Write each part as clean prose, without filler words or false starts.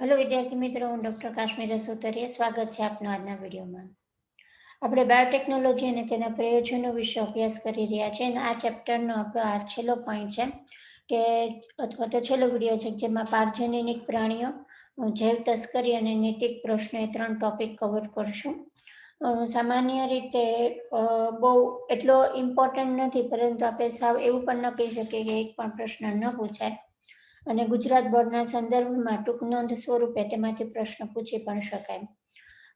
Hello વિદ્યાર્થી મિત્રો, હું ડૉક્ટર કાશ્મીર સુતરિયા. સ્વાગત છે આપનો આજના વિડીયોમાં. આપણે બાયોટેકનોલોજી અને તેના પ્રયોજનો વિશે અભ્યાસ કરી રહ્યા છીએ અને આ ચેપ્ટરનો આપણો આ છેલ્લો પોઈન્ટ છે કે અથવા તો છેલ્લો વિડીયો છે જેમાં પારજનનિક પ્રાણીઓ, જૈવ તસ્કરી અને નૈતિક પ્રશ્નો એ 3 ટોપિક કવર કરશું. સામાન્ય રીતે બહુ એટલો ઇમ્પોર્ટન્ટ નથી, પરંતુ આપણે સાવ એવું પણ ન કહી શકીએ કે એક પણ પ્રશ્ન ન પૂછાય અને ગુજરાત બોર્ડના સંદર્ભમાં ટૂંક નોંધ સ્વરૂપે તેમાંથી પ્રશ્ન પૂછી પણ શકાય.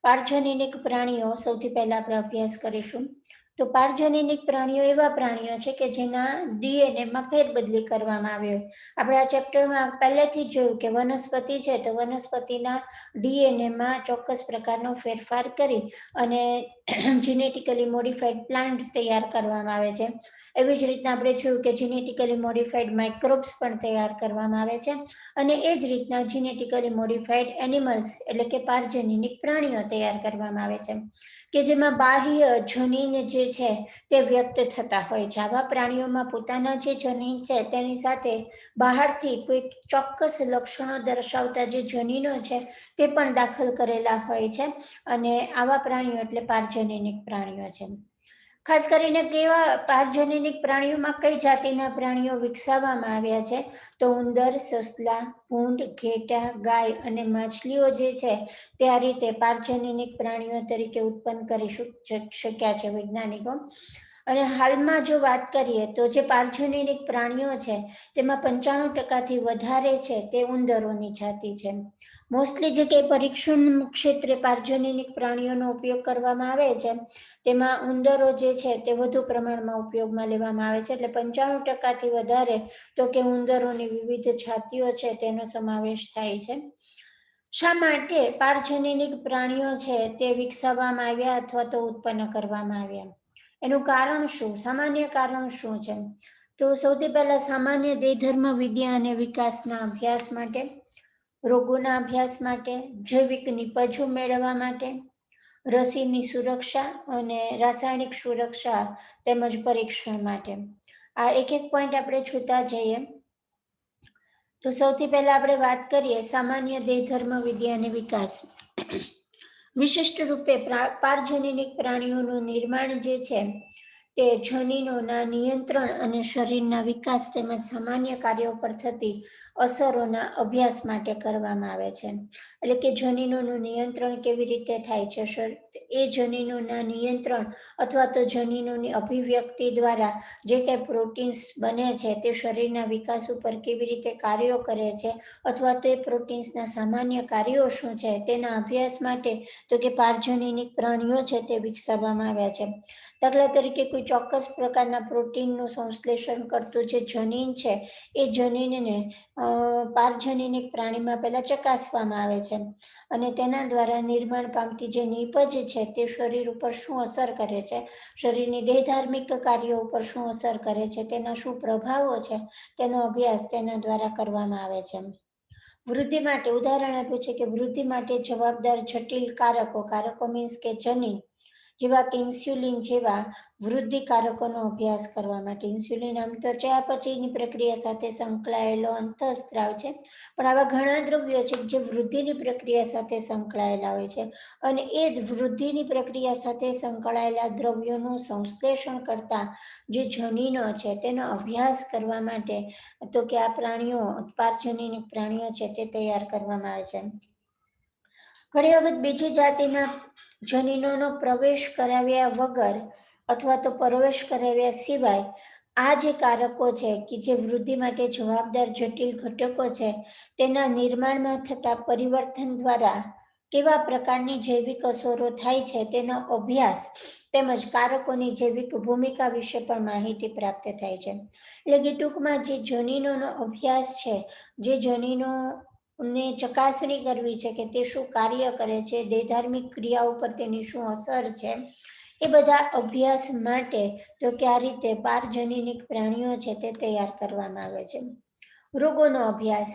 પારજનનિક પ્રાણીઓ સૌથી પહેલા આપણે અભ્યાસ કરીશું. તો પારજનનિક પ્રાણીઓ એવા પ્રાણીઓ છે કે જેના ડીએનએમાં ફેરબદલી કરવામાં આવી હોય. આપણે આ ચેપ્ટરમાં પહેલેથી જ જોયું કે વનસ્પતિ છે તો વનસ્પતિના ડીએનએમાં ચોક્કસ પ્રકારનો ફેરફાર કરી અને જીનેટિકલી મોડિફાઈડ પ્લાન્ટ તૈયાર કરવામાં આવે છે. એવી જ રીતના આપણે જોયું કે જીનેટિકલી મોડિફાઈડ માઇક્રોબ્સ પણ તૈયાર કરવામાં આવે છે અને એ જ રીતના જીનેટિકલી મોડિફાઈડ એનિમલ્સ એટલે કે પારજનનિક પ્રાણીઓ તૈયાર કરવામાં આવે છે કે જેમાં બાહ્ય જનીન જે છે તે વ્યક્ત થતા હોય છે. આવા પ્રાણીઓમાં પોતાના જે જનીન છે તેની સાથે બહારથી કોઈ ચોક્કસ લક્ષણો દર્શાવતા જે જનીનો છે તે પણ દાખલ કરેલા હોય છે અને આવા પ્રાણીઓ એટલે પારજનનિક પ્રાણીઓ છે. ખાસ કરીને કેવા પારજનનિક પ્રાણીઓમાં કઈ જાતિના પ્રાણીઓ વિકસાવવામાં આવ્યા છે તો ઉંદર, સસલા, ભૂંડ, ઘેટા, ગાય અને માછલીઓ જે છે તે આ રીતે પારજનનિક પ્રાણીઓ તરીકે ઉત્પન્ન કરી શક્યા છે વૈજ્ઞાનિકો. અને હાલમાં જો વાત કરીએ તો જે પારજનનિક પ્રાણીઓ છે તેમાં 95% વધારે છે તે ઉંદરોની જાતિ છે. મોસ્ટલી જે કે પરીક્ષણ ક્ષેત્રે પારજનનિક પ્રાણીઓનો ઉપયોગ કરવામાં આવે છે તેમાં ઉંદરો જે છે તે વધુ પ્રમાણમાં ઉપયોગમાં લેવામાં આવે છે. એટલે 95%થી વધારે તો કે ઉંદરોની વિવિધ જાતિઓ છે તેનો સમાવેશ થાય છે. શા માટે પારજનનિક પ્રાણીઓ છે તે વિકસાવવામાં આવ્યા અથવા તો ઉત્પન્ન કરવામાં આવ્યા? એનું કારણ શું, સામાન્ય કારણ શું છે? તો સૌથી પહેલા સામાન્ય દેહધર્મ વિદ્યા અને વિકાસના અભ્યાસ માટે, રોગોના અભ્યાસ માટે, જૈવિક નિપજો મેળવવા માટે, રસીની સુરક્ષા અને રાસાયણિક સુરક્ષા તેમજ પરીક્ષણ માટે. આ એક એક પોઈન્ટ આપણે જોતા જઈએ. તો સૌથી પહેલા આપણે વાત કરીએ સામાન્ય દેહધર્મ વિદ્યા અને વિકાસ. વિશિષ્ટ રૂપે પારજનનિક પ્રાણીઓનું નિર્માણ જે છે તે જનીનોના નિયંત્રણ અને શરીરના વિકાસ તેમજ સામાન્ય કાર્યો પર થતી અસરોના અભ્યાસ માટે કરવામાં આવે છે. એટલે કે જનીનોનું નિયંત્રણ કેવી રીતે થાય છે, એ જનીનોના નિયંત્રણ અથવા તો જનીનોની અભિવ્યક્તિ દ્વારા જે કંઈ પ્રોટીન્સ બને છે તે શરીરના વિકાસ ઉપર કેવી રીતે કાર્યો કરે છે અથવા તો એ પ્રોટીન્સના સામાન્ય કાર્યો શું છે તેના અભ્યાસ માટે તો કે પારજનનિક પ્રાણીઓ છે તે વિકસાવવામાં આવ્યા છે. દાખલા તરીકે કોઈ ચોક્કસ પ્રકારના પ્રોટીનનું સંશ્લેષણ કરતું જે જનીન છે એ જનીનને પારજનનિક પ્રાણીમાં પહેલા ચકાસવામાં આવે છે અને તેના દ્વારા નિર્માણ પામતી જે નીપજ છે તે શરીર ઉપર શું અસર કરે છે, શરીરની દેહધાર્મિક કાર્યો ઉપર શું અસર કરે છે, તેના શું પ્રભાવો છે તેનો અભ્યાસ તેના દ્વારા કરવામાં આવે છે. વૃદ્ધિ માટે ઉદાહરણ આપ્યું છે કે વૃદ્ધિ માટે જવાબદાર જટિલ કારકો મીન્સ કે જનીન જેવા કે ઇન્સ્યુલિન જેવા વૃદ્ધિકારકોનો અભ્યાસ કરવા માટે. ઇન્સ્યુલિન આમ તો ચયાપચયની પ્રક્રિયા સાથે સંકળાયેલો અંતઃસ્ત્રાવ છે, પણ આવા ઘણા દ્રવ્યો છે જે વૃદ્ધિની પ્રક્રિયા સાથે સંકળાયેલા હોય છે અને એ જ વૃદ્ધિની પ્રક્રિયા સાથે સંકળાયેલા દ્રવ્યોનું સંશ્લેષણ કરતા જે જનીનો છે તેનો અભ્યાસ કરવા માટે તો કે આ પ્રાણીઓ પારજનનિક પ્રાણીઓ છે તે તૈયાર કરવામાં આવે છે. ઘણી વખત બીજી જાતિના જનીનોનો પ્રવેશ કરાવ્યા વગર અથવા તો પ્રવેશ કરાવ્યા સિવાય આ જે કારકો છે કે જે વૃદ્ધિ માટે જવાબદાર જટિલ ઘટકો છે તેના નિર્માણમાં થતા પરિવર્તન દ્વારા કેવા પ્રકારની જૈવિક અસરો થાય છે તેનો અભ્યાસ તેમજ કારકોની જૈવિક ભૂમિકા વિશે પણ માહિતી પ્રાપ્ત થાય છે. એટલે કે ટૂંકમાં જે જનીનોનો અભ્યાસ છે, જે જનીનો ને ચકાસણી કરવી છે કે તે શું કાર્ય કરે છે, દેહધાર્મિક ક્રિયા ઉપર તેની શું અસર છે, એ બધા અભ્યાસ માટે તો કે આ રીતે પારજનનિક પ્રાણીઓ છે તે તૈયાર કરવામાં આવે છે. રોગોનો અભ્યાસ.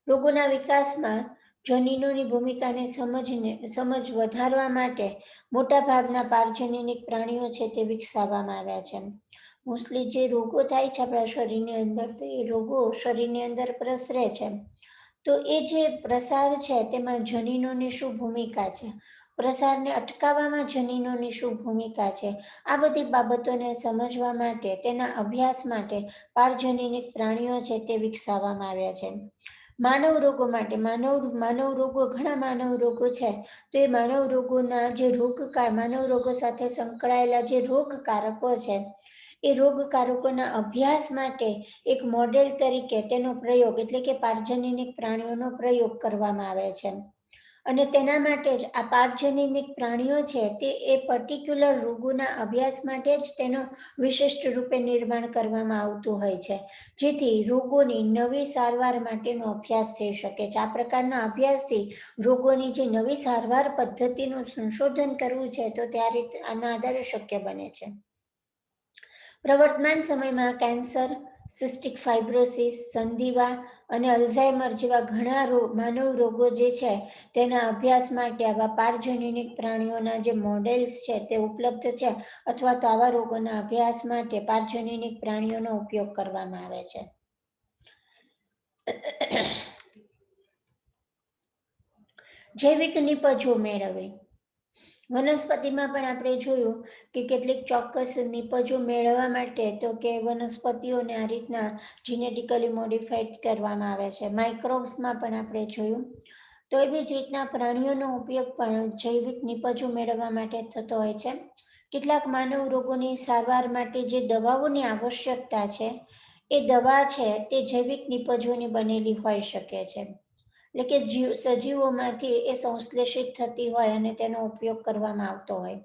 રોગોના વિકાસમાં જનીનોની ભૂમિકાને સમજ વધારવા માટે મોટાભાગના પારજનનિક પ્રાણીઓ છે તે વિકસાવવામાં આવ્યા છે. મોસ્ટલી જે રોગો થાય છે આપણા શરીરની અંદર તો એ રોગો શરીરની અંદર પ્રસરે છે. તો એ જે પ્રસાર છે તેમાં જનીનોની શું ભૂમિકા છે, પ્રસારને અટકાવવામાં જનીનોની શું ભૂમિકા છે, આ બધી બાબતોને સમજવા માટે, તેના અભ્યાસ માટે પારજનીનિક પ્રાણીઓ છે તે વિકસાવવામાં આવ્યા છે. માનવ રોગો માટે માનવ રોગો, ઘણા માનવ રોગો છે, તો એ માનવ રોગોના જે માનવ રોગો સાથે સંકળાયેલા જે રોગકારકો છે, એ રોગકારકોના અભ્યાસ માટે એક મોડેલ તરીકે તેનો પ્રયોગ, એટલે કે પારજનીનિક પ્રાણીઓનો પ્રયોગ કરવામાં આવે છે. અને તેના માટે જ આ પારજનીનિક પ્રાણીઓ છે તે એ પર્ટિક્યુલર રોગોના અભ્યાસ માટે જ તેનો વિશિષ્ટ રૂપે નિર્માણ કરવામાં આવતું હોય છે, જેથી રોગોની નવી સારવાર માટેનો અભ્યાસ થઈ શકે છે. આ પ્રકારના અભ્યાસથી રોગોની જે નવી સારવાર પદ્ધતિનું સંશોધન કરવું છે તો તે આના આધારે શક્ય બને છે. પ્રવર્તમાન સમયમાં કેન્સર, સિસ્ટિક ફાઇબ્રોસિસ, સંધિવા અને અલ્ઝાઇમર જેવા ઘણા માનવ રોગો જે છે તેના અભ્યાસ માટે આવા પારજનીનિક પ્રાણીઓના જે મોડેલ્સ છે તે ઉપલબ્ધ છે, અથવા તો આવા રોગોના અભ્યાસ માટે પારજનીનિક પ્રાણીઓનો ઉપયોગ કરવામાં આવે છે. જૈવિક નિપજો મેળવવી. વનસ્પતિમાં પણ આપણે જોયું કે કેટલીક ચોક્કસ નિપજો મેળવવા માટે તો કે વનસ્પતિઓને આ રીતના જીનેટિકલી મોડિફાઈડ કરવામાં આવે છે. માઇક્રોબ્સમાં પણ આપણે જોયું. તો એવી જ રીતના પ્રાણીઓનો ઉપયોગ પણ જૈવિક નિપજો મેળવવા માટે થતો હોય છે. કેટલાક માનવ રોગોની સારવાર માટે જે દવાઓની આવશ્યકતા છે, એ દવા છે તે જૈવિક નિપજોની બનેલી હોઈ શકે છે. એટલે કે સજીવોમાંથી એ સંશ્લેષિત થતી હોય અને તેનો ઉપયોગ કરવામાં આવતો હોય.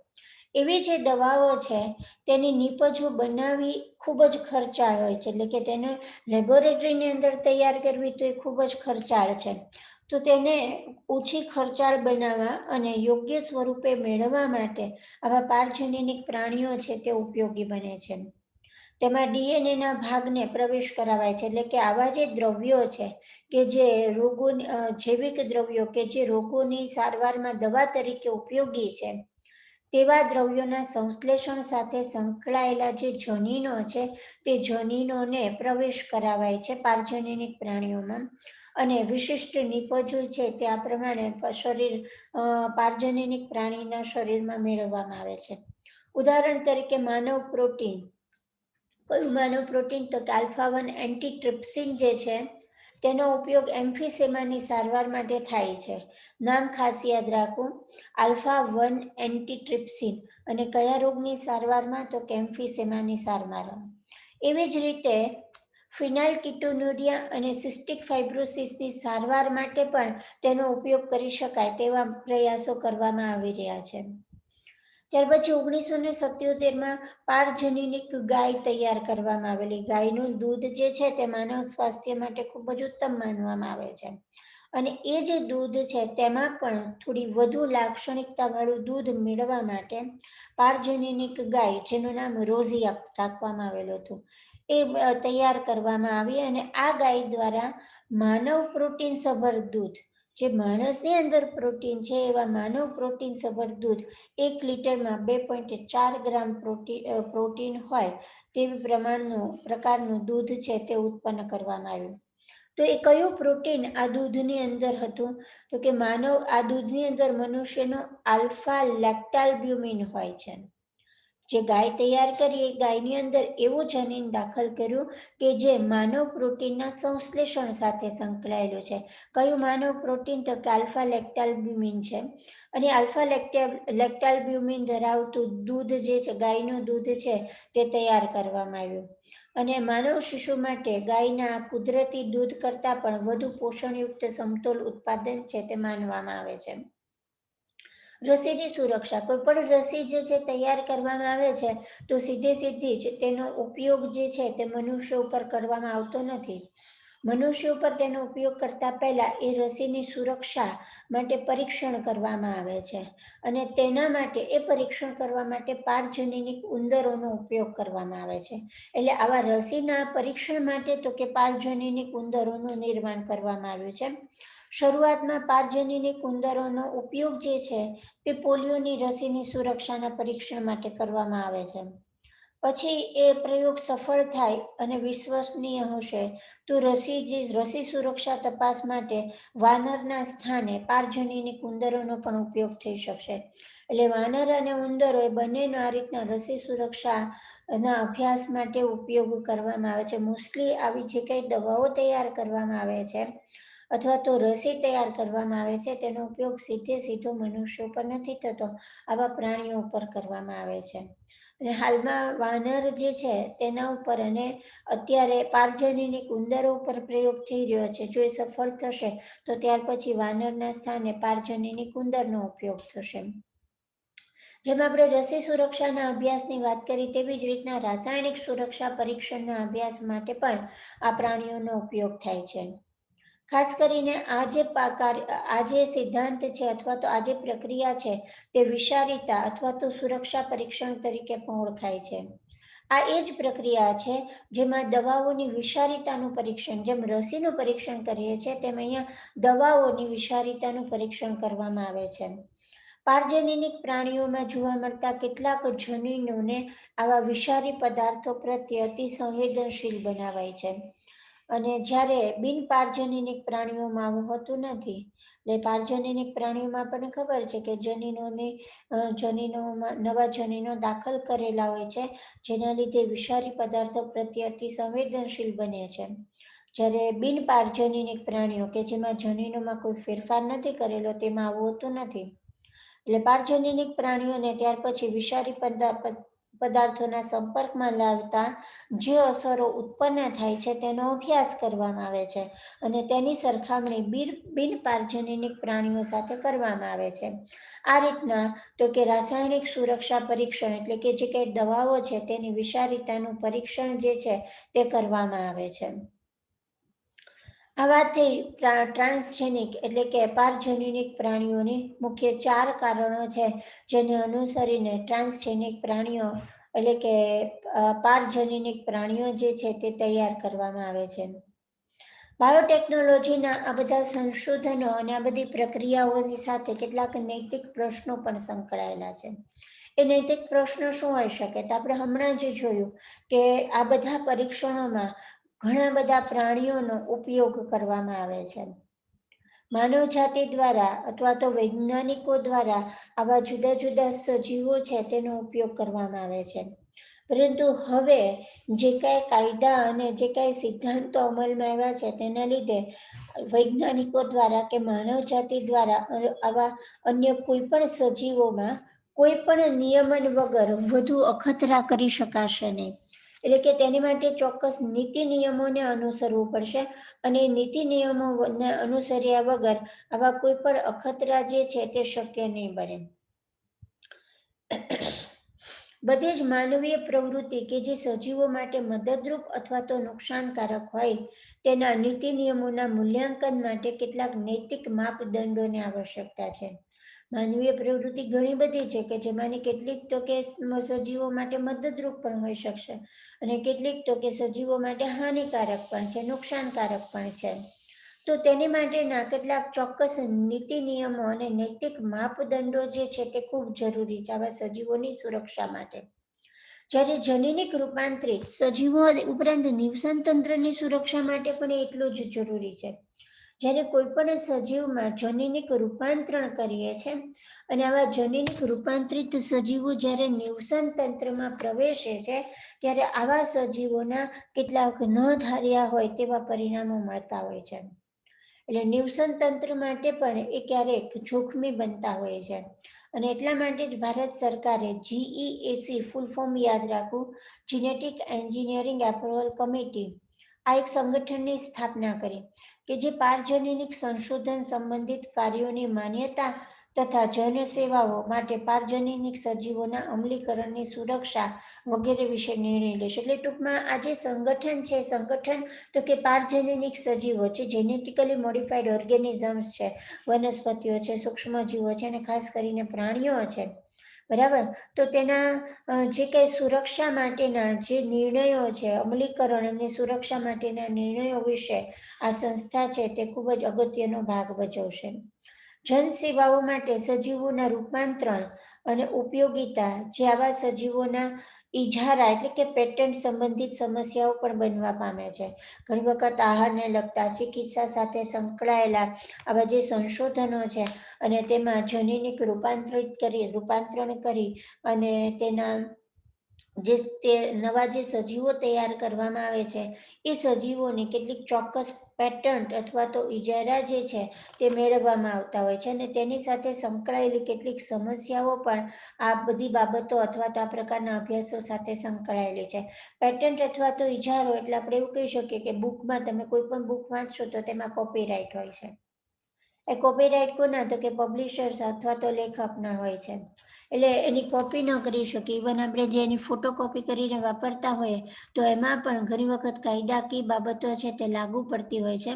એવી જે દવાઓ છે તેની નિપજો બનાવવી ખૂબ જ ખર્ચાળ હોય છે, એટલે કે તેને લેબોરેટરીની અંદર તૈયાર કરવી તો એ ખૂબ જ ખર્ચાળ છે. તો તેને ઓછી ખર્ચાળ બનાવવા અને યોગ્ય સ્વરૂપે મેળવવા માટે આવા પારજનીનિક પ્રાણીઓ છે તે ઉપયોગી બને છે. તેમાં ડીએનએના ભાગને પ્રવેશ કરાવાય છે, એટલે કે આવા જે દ્રવ્યો છે કે જે જૈવિક દ્રવ્યો કે જે રોગોની સારવારમાં દવા તરીકે ઉપયોગી છે, તેવા દ્રવ્યોના સંશ્લેષણ સાથે સંકળાયેલા જે જનીનો છે તે જનીનોને પ્રવેશ કરાવાય છે પારજનીનિક પ્રાણીઓમાં, અને વિશિષ્ટ નિપજો છે તે આ પ્રમાણે પારજનીનિક પ્રાણીના શરીરમાં મેળવવામાં આવે છે. ઉદાહરણ તરીકે માનવ પ્રોટીન. કયું માનવ પ્રોટીન? તો કે આલ્ફા-1 એન્ટીટ્રિપ્સિન જે છે તેનો ઉપયોગ એમ્ફીસેમાની સારવાર માટે થાય છે. નામ ખાસ યાદ રાખવું, આલ્ફા-1 એન્ટીટ્રિપ્સિન, અને કયા રોગની સારવારમાં? તો કે એમ્ફીસેમાની સારવારમાં. એવી જ રીતે ફિનાઇલકીટોનુરિયા અને સિસ્ટિક ફાઇબ્રોસિસની સારવાર માટે પણ તેનો ઉપયોગ કરી શકાય તેવા પ્રયાસો કરવામાં આવી રહ્યા છે. ત્યાર પછી 1977માં પારજનીનિક ગાય તૈયાર કરવામાં આવેલી. ગાયનું દૂધ જે છે તે માનવ સ્વાસ્થ્ય માટે ખૂબ જ ઉત્તમ માનવામાં આવે છે, અને એ જે દૂધ છે તેમાં પણ થોડી વધુ લાક્ષણિકતાવાળું દૂધ મેળવવા માટે પારજનીનિક ગાય, જેનું નામ રોઝિયા રાખવામાં આવેલું હતું, એ તૈયાર કરવામાં આવી, અને આ ગાય દ્વારા માનવ પ્રોટીન સભર દૂધ, જે માણસની અંદર પ્રોટીન છે એવા માનવ પ્રોટીન સભર દૂધ 1 લિટરમાં 2.4 ગ્રામ પ્રોટીન હોય તેવી પ્રકારનું દૂધ છે તે ઉત્પન્ન કરવામાં આવ્યું. તો એ કયું પ્રોટીન આ દૂધની અંદર હતું? તો કે આ દૂધની અંદર મનુષ્યનો આલ્ફા લેક્ટાલ્બ્યુમિન હોય છે. જે ગાય તૈયાર કરી એ ગાયની અંદર એવું જનીન દાખલ કર્યું કે જે માનવ પ્રોટીનના સંશ્લેષણ સાથે સંકળાયેલું છે. કયું માનવ પ્રોટીન? તો કે આલ્ફા લેક્ટાલ્બ્યુમિન છે. અને આલ્ફા લેક્ટાલ્બ્યુમિન ધરાવતું દૂધ જે છે, ગાયનું દૂધ છે, તે તૈયાર કરવામાં આવ્યું, અને માનવ શિશુ માટે ગાયના કુદરતી દૂધ કરતાં પણ વધુ પોષણયુક્ત સમતોલ ઉત્પાદન છે તે માનવામાં આવે છે. રસીની સુરક્ષા. કોઈ પણ રસી જે છે તૈયાર કરવામાં આવે છે તો સીધી જ તેનો ઉપયોગ જે છે તે મનુષ્ય ઉપર કરવામાં આવતો નથી. મનુષ્ય ઉપર તેનો ઉપયોગ કરતા પહેલા એ રસીની સુરક્ષા માટે પરીક્ષણ કરવામાં આવે છે, અને તેના માટે એ પરીક્ષણ કરવા માટે પારજનીનિક ઉંદરોનો ઉપયોગ કરવામાં આવે છે. એટલે આવા રસીના પરીક્ષણ માટે તો કે પારજનીનિક ઉંદરોનું નિર્માણ કરવામાં આવ્યું છે. શરૂઆતમાં પારજનીનિક ઉંદરોનો ઉપયોગ જે છે તે પોલિયોની રસીની સુરક્ષાના પરીક્ષણ માટે કરવામાં આવે છે. પછી એ પ્રયોગ સફળ થાય અને વિશ્વસનીય હશે તો રસી સુરક્ષા તપાસ માટે વાનરના સ્થાને પારજનીની ઉંદરોનો પણ ઉપયોગ થઈ શકશે. એટલે વાનર અને ઉંદરો એ બંનેનો આ રીતના રસી સુરક્ષાના અભ્યાસ માટે ઉપયોગ કરવામાં આવે છે. મોસ્ટલી આવી જે કંઈ દવાઓ તૈયાર કરવામાં આવે છે અથવા તો રસી તૈયાર કરવામાં આવે છે તેનો ઉપયોગ સીધો મનુષ્યો પર નથી થતો, આવા પ્રાણીઓ ઉપર કરવામાં આવે છે. અને હાલમાં વાનર જે છે તેના ઉપર અને અત્યારે પારજનીની ઉંદરો ઉપર પ્રયોગ થઈ રહ્યો છે. જો એ સફળ થશે તો ત્યાર પછી વાનરના સ્થાને પારજનીની ઉંદરનો ઉપયોગ થશે. જેમ આપણે રસી સુરક્ષાના અભ્યાસની વાત કરી તેવી જ રીતના રાસાયણિક સુરક્ષા પરીક્ષણના અભ્યાસ માટે પણ આ પ્રાણીઓનો ઉપયોગ થાય છે. ખાસ કરીને આ જે સિદ્ધાંત છે અથવા તો આ જે પ્રક્રિયા છે તે વિષારીતા અથવા તો સુરક્ષા પરીક્ષણ તરીકે પણ ઓળખાય છે. આ એ જ પ્રક્રિયા છે જેમાં દવાઓની વિષારીતાનું પરીક્ષણ, જેમ રસીનું પરીક્ષણ કરીએ છીએ તેમ અહીંયા દવાઓની વિષારીતાનું પરીક્ષણ કરવામાં આવે છે. પારજનીનિક પ્રાણીઓમાં જોવા મળતા કેટલાક જનીનોને આવા વિષારી પદાર્થો પ્રત્યે અતિ સંવેદનશીલ બનાવાય છે. અને જ્યારે બિનપારજનીનિક પ્રાણીઓમાં આવું હોતું નથી. એટલે પારજનીનિક પ્રાણીઓમાં આપણને ખબર છે કે જનીનોમાં નવા જનીનો દાખલ કરેલા હોય છે, જેના લીધે વિષારી પદાર્થો પ્રત્યે અતિ સંવેદનશીલ બને છે. જ્યારે બિનપારજનીનિક પ્રાણીઓ કે જેમાં જનીનોમાં કોઈ ફેરફાર નથી કરેલો તેમાં આવું હોતું નથી. એટલે પારજનીનિક પ્રાણીઓને ત્યાર પછી વિષારી પદાર્થોના સંપર્કમાં લાવતા જે અસરો ઉત્પન્ન થાય છે તેનો અભ્યાસ કરવામાં આવે છે અને તેની સરખામણી બિનપારજનીનિક પ્રાણીઓ સાથે કરવામાં આવે છે. આ રીતના તો કે રાસાયણિક સુરક્ષા પરીક્ષણ એટલે કે જે કંઈ દવાઓ છે તેની વિષારીતાનું પરીક્ષણ જે છે તે કરવામાં આવે છે. આ વાત થઈ ટ્રાન્સજેનિક એટલે કે પારજનીનિક પ્રાણીઓની મુખ્ય 4 કારણો છે જેને અનુસરીને ટ્રાન્સજેનિક પ્રાણીઓ એટલે કે પારજનીનિક પ્રાણીઓ જે છે તે તૈયાર કરવામાં આવે છે. બાયોટેકનોલોજીના આ બધા સંશોધનો અને આ બધી પ્રક્રિયાઓની સાથે કેટલાક નૈતિક પ્રશ્નો પણ સંકળાયેલા છે. એ નૈતિક પ્રશ્નો શું હોઈ શકે? તો આપણે હમણાં જ જોયું કે આ બધા પરીક્ષણોમાં ઘણા બધા પ્રાણીઓનો ઉપયોગ કરવામાં આવે છે. માનવ જાતિ દ્વારા અથવા તો વૈજ્ઞાનિકો દ્વારા આવા જુદા જુદા સજીવો છે તેનો ઉપયોગ કરવામાં આવે છે. પરંતુ હવે જે કાંઈ કાયદા અને જે કાંઈ સિદ્ધાંતો અમલમાં આવ્યા છે તેના લીધે વૈજ્ઞાનિકો દ્વારા કે માનવ જાતિ દ્વારા આવા અન્ય કોઈ પણ સજીવોમાં કોઈ પણ નિયમન વગર વધુ અખતરા કરી શકાશે નહીં. એટલે કે તેની માટે ચોક્કસ નીતિ નિયમોને અનુસરવું પડશે અને નીતિ નિયમોને અનુસર્યા વગર આવા કોઈ પણ અખતરા જે છે તે શક્ય નહીં બને. બધી જ માનવીય પ્રવૃત્તિ કે જે સજીવો માટે મદદરૂપ અથવા તો નુકસાનકારક હોય તેના નીતિ નિયમોના મૂલ્યાંકન માટે કેટલાક નૈતિક માપદંડોની આવશ્યકતા છે. માનવીય પ્રવૃત્તિ ઘણી બધી છે કે જેમાંની કેટલીક તો કે સજીવો માટે મદદરૂપ પણ હોઈ શકશે અને કેટલીક તો કે સજીવો માટે હાનિકારક પણ છે, નુકસાનકારક પણ છે. તો તેની માટેના કેટલાક ચોક્કસ નીતિ નિયમો અને નૈતિક માપદંડો જે છે તે ખૂબ જરૂરી છે આવા સજીવોની સુરક્ષા માટે. જ્યારે જનીનિક રૂપાંતરિત સજીવો ઉપરાંત નિવસન તંત્રની સુરક્ષા માટે પણ એટલું જ જરૂરી છે. જ્યારે કોઈ પણ સજીવમાં જનીનિક રૂપાંતરણ કરીએ છીએ અને આવા જનીનિક રૂપાંતરિત સજીવો જ્યારે નિવસન તંત્રમાં પ્રવેશે છે ત્યારે આવા સજીવોના કેટલાક ન ધાર્યા હોય તેવા પરિણામો મળતા હોય છે. એટલે નિવસન તંત્ર માટે પણ એ ક્યારેક જોખમી બનતા હોય છે અને એટલા માટે જ ભારત સરકારે GEAC ફૂલ ફોર્મ યાદ રાખવું, જીનેટિક એન્જિનિયરિંગ એપ્રુવલ કમિટી, આ એક સંગઠનની સ્થાપના કરી કે જે પારજનીનિક સંશોધન સંબંધિત કાર્યોની માન્યતા તથા જનસેવાઓ માટે પારજનીનિક સજીવોના અમલીકરણની સુરક્ષા વગેરે વિશે નિર્ણય લેશે. એટલે ટૂંકમાં આ જે સંગઠન છે સંગઠન તો કે પારજનીનિક સજીવો છે, જેનેટિકલી મોડિફાઈડ ઓર્ગેનિઝમ્સ છે, વનસ્પતિઓ છે, સૂક્ષ્મજીવો છે અને ખાસ કરીને પ્રાણીઓ છે, બરાબર. તો તેના જે કંઈ સુરક્ષા માટેના જે નિર્ણયો છે, અમલીકરણ અને સુરક્ષા માટેના નિર્ણયો વિશે આ સંસ્થા છે તે ખૂબ જ અગત્યનો ભાગ ભજવશે. જનસેવાઓ માટે સજીવોના રૂપાંતરણ અને ઉપયોગિતા, જે આવા સજીવોના ઇજારા એટલે કે પેટન્ટ સંબંધિત સમસ્યાઓ પણ બનવા પામે છે. ઘણી વખત આહારને લગતા ચિકિત્સા સાથે સંકળાયેલા આવા જે સંશોધનો છે અને તેમાં જનીનિક રૂપાંતરણ કરી અને તેના તે નવા જે સજીવો તૈયાર કરવામાં આવે છે એ સજીવોની કેટલીક ચોક્કસ પેટન્ટ અથવા તો ઇજારા જે છે તે મેળવવામાં આવતા હોય છે અને તેની સાથે સંકળાયેલી કેટલીક સમસ્યાઓ પણ આ બધી બાબતો અથવા તો આ પ્રકારના અભ્યાસો સાથે સંકળાયેલી છે. પેટન્ટ અથવા તો ઇજારો એટલે આપણે એવું કહી શકીએ કે બુકમાં તમે કોઈ પણ બુક વાંચશો તો તેમાં કોપીરાઇટ હોય છે. એ કોપીરાઇટ કોના? તો કે પબ્લિશર્સ અથવા તો લેખકના હોય છે. એટલે એની કોપી ન કરી શકીએ. ઇવન આપણે જે એની ફોટોકોપી કરીને વાપરતા હોઈએ તો એમાં પણ ઘણી વખત કાયદાકીય બાબતો છે તે લાગુ પડતી હોય છે.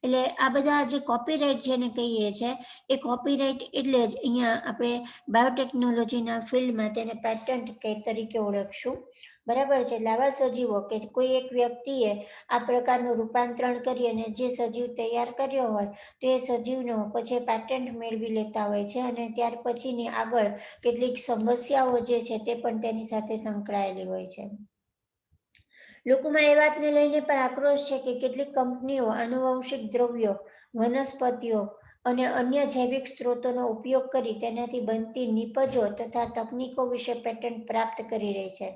એટલે આ બધા જે કોપીરાઇટ જેને કહીએ છીએ એ કોપીરાઇટ એટલે જ અહીંયા આપણે બાયોટેકનોલોજીના ફિલ્ડમાં તેને પેટન્ટ તરીકે ઓળખશું. બરાબર છે. એટલે આવા સજીવો કે કોઈ એક વ્યક્તિએ આ પ્રકારનું રૂપાંતરણ કરી અને જે સજીવ તૈયાર કર્યો હોય તે સજીવનો પછી પેટન્ટ મેળવી લેતા હોય છે અને ત્યાર પછીની આગળ કેટલીક સમસ્યાઓ જે છે તે પણ તેની સાથે સંકળાયેલી હોય છે. લોકોમાં એ વાતને લઈને પણ આક્રોશ છે કે કેટલીક કંપનીઓ આનુવંશિક દ્રવ્યો, વનસ્પતિઓ અને અન્ય જૈવિક સ્ત્રોતોનો ઉપયોગ કરી તેનાથી બનતી નિપજો તથા તકનીકો વિશે પેટન્ટ પ્રાપ્ત કરી રહી છે.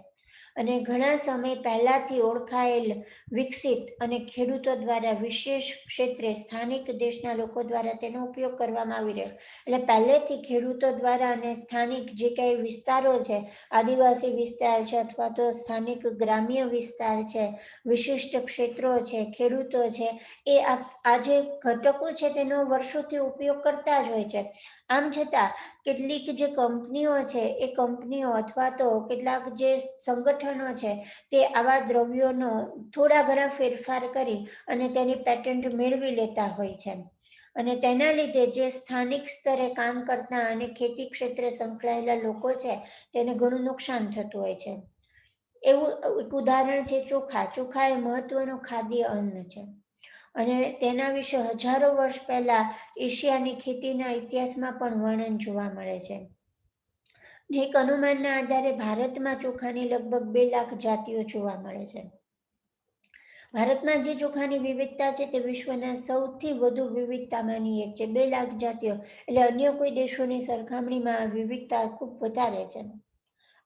અને ઘણા સમય પહેલાથી ઓળખાયેલ, વિકસિત અને ખેડૂતો દ્વારા વિશેષ ક્ષેત્રે સ્થાનિક દેશના લોકો દ્વારા તેનો ઉપયોગ કરવામાં આવી રહ્યો. એટલે પહેલેથી ખેડૂતો દ્વારા અને સ્થાનિક જે કંઈ વિસ્તારો છે, આદિવાસી વિસ્તાર છે અથવા તો સ્થાનિક ગ્રામ્ય વિસ્તાર છે, વિશિષ્ટ ક્ષેત્રો છે, ખેડૂતો છે, એ આ જે ઘટકો છે તેનો વર્ષોથી ઉપયોગ કરતા જ હોય છે. આમ છતાં કેટલીક જે કંપનીઓ છે એ કંપનીઓ અથવા તો કેટલાક જે સંગઠનો છે તે આવા દ્રવ્યોનો થોડા ઘણા ફેરફાર કરી અને તેની પેટન્ટ મેળવી લેતા હોય છે. અને તેના લીધે જે સ્થાનિક સ્તરે કામ કરતા અને ખેતી ક્ષેત્રે સંકળાયેલા લોકો છે તેને ઘણું નુકસાન થતું હોય છે. એવું એક ઉદાહરણ છે ચોખા. ચોખા એ મહત્વનું ખાદ્ય અન્ન છે અને તેના વિશે હજારો વર્ષ પહેલા એશિયાની ખેતીના ઇતિહાસમાં પણ વર્ણન જોવા મળે છે. એક અનુમાનના આધારે ભારતમાં ચોખાની લગભગ 2 લાખ જાતિઓ જોવા મળે છે. ભારતમાં જે ચોખાની વિવિધતા છે તે વિશ્વના સૌથી વધુ વિવિધતામાંની એક છે. 2 લાખ જાતિઓ એટલે અન્ય કોઈ દેશોની સરખામણીમાં વિવિધતા ખૂબ વધારે છે.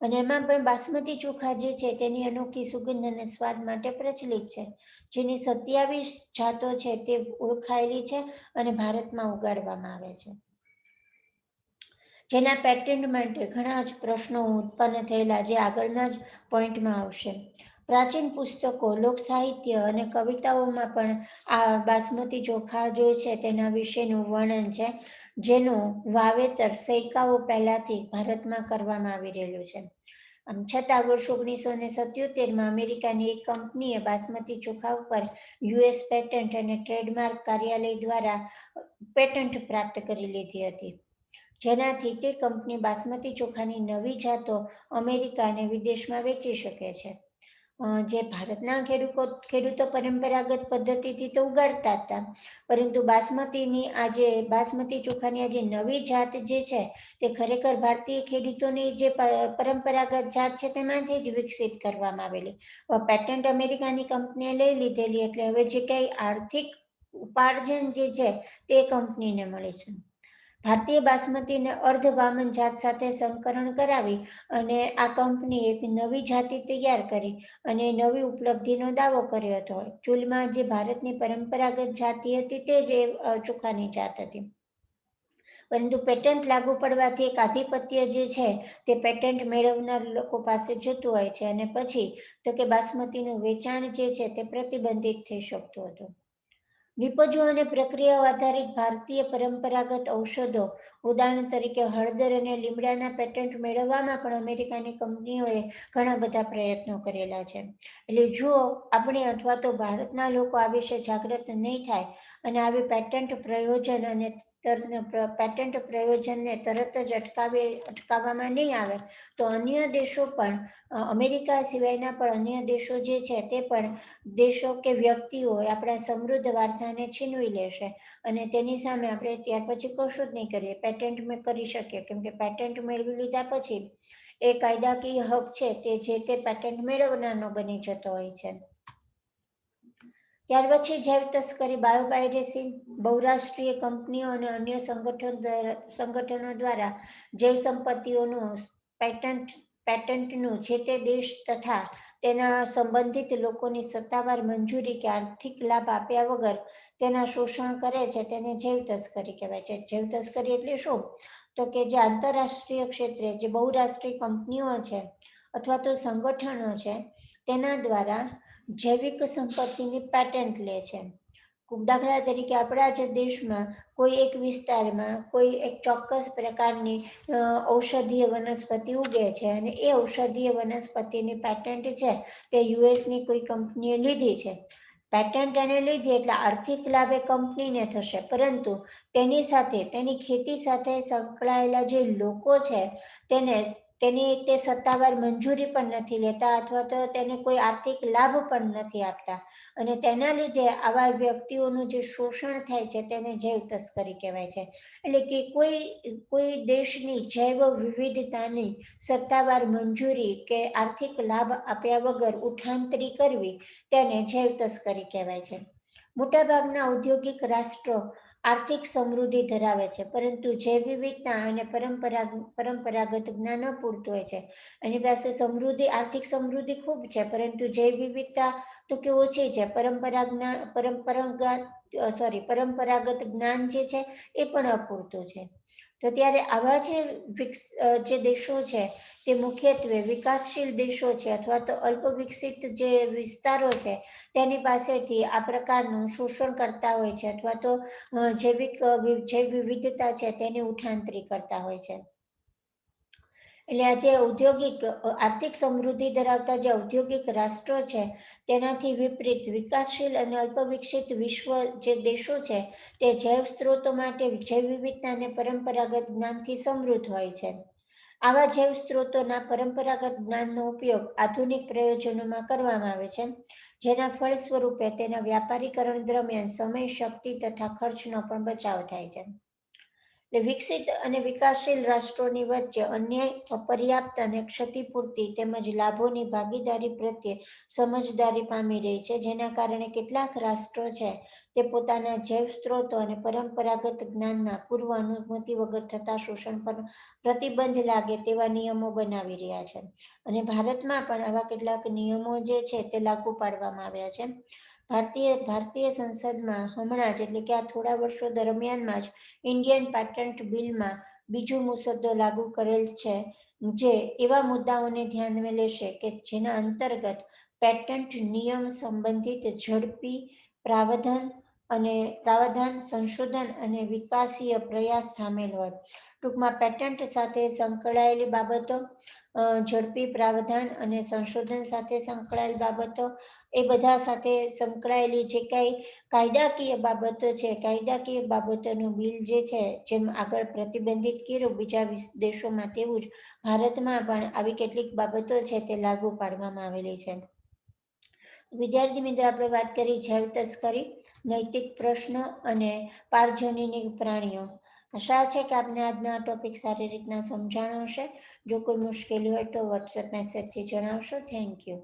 અને એમાં પણ બાસમતી ચોખા જે છે તેની અનોખી સુગંધ અને સ્વાદ માટે પ્રચલિત છે. જેની 27 જાતો છે તે ઓળખાયેલી છે અને ભારતમાં ઉગાડવામાં આવે છે. જેના પેટન્ટ માટે ઘણા જ પ્રશ્નો ઉત્પન્ન થયેલા જે આગળના જ પોઈન્ટમાં આવશે. પ્રાચીન પુસ્તકો, લોકસાહિત્ય અને કવિતાઓમાં પણ આ બાસમતી ચોખા જો છે તેના વિશેનું વર્ણન છે. જેનું વાવેતર સૈકાઓ પહેલાથી ભારતમાં કરવામાં આવી રહેલું છે. આમ છતાં વર્ષ 1977માં અમેરિકાની એક કંપનીએ બાસમતી ચોખા ઉપર US પેટન્ટ અને ટ્રેડમાર્ક કાર્યાલય દ્વારા પેટન્ટ પ્રાપ્ત કરી લીધી હતી. જેનાથી તે કંપની બાસમતી ચોખાની નવી જાતો અમેરિકા અને વિદેશમાં વેચી શકે છે. જે ભારતના ખેડૂતો પરંપરાગત પદ્ધતિથી તો ઉગાડતા હતા, પરંતુ બાસમતી ચોખાની આ જે નવી જાત જે છે તે ખરેખર ભારતીય ખેડૂતોની જે પરંપરાગત જાત છે તેમાંથી જ વિકસિત કરવામાં આવેલી. પેટન્ટ અમેરિકાની કંપનીએ લઈ લીધેલી એટલે હવે જે કંઈ આર્થિક ઉપાર્જન જે છે તે કંપનીને મળે છે. ભારતીય બાસમતીને અર્ધ વામન જાત સાથે સંકરણ કરાવી અને આ કંપની એક નવી જાતિ તૈયાર કરી અને નવી ઉપલબ્ધિનો દાવો કર્યો હતો. ચૂલમાં જે ભારતની પરંપરાગત જાતિ હતી તે જ ચોખાની જાત હતી. પરંતુ પેટન્ટ લાગુ પડવાથી એક આધિપત્ય જે છે તે પેટન્ટ મેળવનાર લોકો પાસે જતું હોય છે અને પછી તો કે બાસમતીનું વેચાણ જે છે તે પ્રતિબંધિત થઈ શકતું હતું. નિપજો અને પ્રક્રિયાઓ આધારિત ભારતીય પરંપરાગત ઔષધો, ઉદાહરણ તરીકે હળદર અને લીમડાના પેટન્ટ મેળવવામાં પણ અમેરિકાની કંપનીઓએ ઘણા બધા પ્રયત્નો કરેલા છે. એટલે જો આપણે અથવા તો ભારતના લોકો આ વિશે જાગૃત નહીં થાય અને આવી પેટન્ટ પ્રયોજન અને પેટન્ટ પ્રયોજનને તરત જ અટકાવવામાં નહીં આવે તો અન્ય દેશો પણ અમેરિકા સિવાયના પણ અન્ય દેશો જે છે તે પણ દેશો કે વ્યક્તિઓ આપણા સમૃદ્ધ વારસાને છીનવી લેશે અને તેની સામે આપણે ત્યાર પછી કશું જ નહીં કરીએ. પેટન્ટ કરી શકીએ, કેમ કે પેટન્ટ મેળવી લીધા પછી એ કાયદાકીય હક છે તે જે તે પેટન્ટ મેળવનારનો બની જતો હોય છે. ત્યાર પછી જૈવ તસ્કરી, બાયોપાયરેસી, બહુરાષ્ટ્રીય કંપનીઓ અને અન્ય સંગઠનો દ્વારા જૈવ સંપત્તિઓનું પેટન્ટનું જે તે દેશ તથા તેના સંબંધિત લોકોની સત્તાવાર મંજૂરી કે આર્થિક લાભ આપ્યા વગર તેના શોષણ કરે છે તેને જૈવ તસ્કરી કહેવાય છે. જૈવ તસ્કરી એટલે શું? તો કે જે આંતરરાષ્ટ્રીય ક્ષેત્રે જે બહુરાષ્ટ્રીય કંપનીઓ છે અથવા તો સંગઠનો છે તેના દ્વારા જૈવિક સંપત્તિની પેટન્ટ લે છે. દાખલા તરીકે આપણા જ દેશમાં કોઈ એક વિસ્તારમાં કોઈ એક ચોક્કસ પ્રકારની ઔષધીય વનસ્પતિ ઉગે છે અને એ ઔષધીય વનસ્પતિની પેટન્ટ છે તે યુએસની કોઈ કંપનીએ લીધી છે. પેટન્ટ એને લીધી એટલે આર્થિક લાભ એ કંપનીને થશે, પરંતુ તેની સાથે તેની ખેતી સાથે સંકળાયેલા જે લોકો છે તેની તે સત્તાવાર મંજૂરી પણ નથી લેતા અથવા તો તેને કોઈ આર્થિક લાભ પણ નથી આપતા અને તેના લીધે આવા વ્યક્તિઓનું જે શોષણ થાય છે તેને જૈવ તસ્કરી કહેવાય છે. એટલે કે કોઈ દેશની જૈવ વિવિધતાની સત્તાવાર મંજૂરી કે આર્થિક લાભ આપ્યા વગર ઉઠાંતરી કરવી તેને જૈવ તસ્કરી કહેવાય છે. મોટાભાગના ઔદ્યોગિક રાષ્ટ્રો આર્થિક સમૃદ્ધિ ધરાવે છે, પરંતુ જૈવ વિવિધતા અને પરંપરાગત જ્ઞાન અપૂરતું હોય છે. એની પાસે આર્થિક સમૃદ્ધિ ખૂબ છે, પરંતુ જૈવ વિવિધતા તો કે ઓછી છે. પરંપરાગત જ્ઞાન જે છે એ પણ અપૂરતું છે. તો ત્યારે આવા જે દેશો છે તે મુખ્યત્વે વિકાસશીલ દેશો છે અથવા તો અલ્પ વિકસિત જે વિસ્તારો છે તેની પાસેથી આ પ્રકારનું શોષણ કરતા હોય છે અથવા તો જૈવ વિવિધતા છે તેની ઉઠાંતરી કરતા હોય છે. એટલે આ જે આર્થિક સમૃદ્ધિ ધરાવતા જે ઔદ્યોગિક રાષ્ટ્રો છે તેનાથી વિપરીત વિકાસશીલ અને અલ્પ વિકસિત વિશ્વ જે દેશો છે તે જૈવ સ્ત્રોતો માટે જૈવ વિવિધતા અને પરંપરાગત જ્ઞાનથી સમૃદ્ધ હોય છે. આવા જૈવ સ્ત્રોતોના પરંપરાગત જ્ઞાનનો ઉપયોગ આધુનિક પ્રયોજનોમાં કરવામાં આવે છે, જેના ફળ સ્વરૂપે તેના વ્યાપારીકરણ દરમિયાન સમય, શક્તિ તથા ખર્ચનો પણ બચાવ થાય છે. વિકસિત અને વિકાસશીલ રાષ્ટ્રોની વચ્ચે અન્યાય, અપર્યાપ્ત અને ક્ષતિપૂર્તિ તેમજ લાભોની ભાગીદારી પ્રત્યે સમજદારી પામી રહી છે, જેના કારણે કેટલાક રાષ્ટ્રો છે તે પોતાના જૈવ સ્ત્રોતો અને પરંપરાગત જ્ઞાનના પૂર્વ અનુમતિ વગર થતા શોષણ પર પ્રતિબંધ લાગે તેવા નિયમો બનાવી રહ્યા છે. અને ભારતમાં પણ આવા કેટલાક નિયમો જે છે તે લાગુ પાડવામાં આવ્યા છે. ભારતીય સંસદમાં હમણાં જ એટલે કે આ થોડા વર્ષો દરમિયાનમાં જ ઇન્ડિયન પેટન્ટ બિલમાં બીજો મુસદ્દો લાગુ કરેલ છે, જે એવા મુદ્દાઓને ધ્યાનમાં લેશે કે જેના અંતર્ગત પેટન્ટ નિયમ સંબંધિત ઝડપી પ્રાવધાન, સંશોધન અને વિકાસીય પ્રયાસ સામેલ હોય. ટૂંકમાં પેટન્ટ સાથે સંકળાયેલી બાબતો, ઝડપી પ્રાવધાન અને સંશોધન સાથે સંકળાયેલ બાબતો, એ બધા સાથે સંકળાયેલી જે કાંઈ કાયદાકીય બાબતો છે, કાયદાકીય બાબતોનું બિલ જે છે, જેમ આગળ પ્રતિબંધિત કર્યું બીજા દેશોમાં, તેવું જ ભારતમાં પણ આવી કેટલીક બાબતો છે તે લાગુ પાડવામાં આવેલી છે. વિદ્યાર્થી મિત્રો, આપણે વાત કરી જૈવ તસ્કરી, નૈતિક પ્રશ્નો અને પારજનીન પ્રાણીઓ. આશા છે કે આપને આજનો આ ટોપિક સારી રીતના સમજાણો હશે. જો કોઈ મુશ્કેલી હોય તો વોટ્સએપ મેસેજથી જણાવશો. Thank you.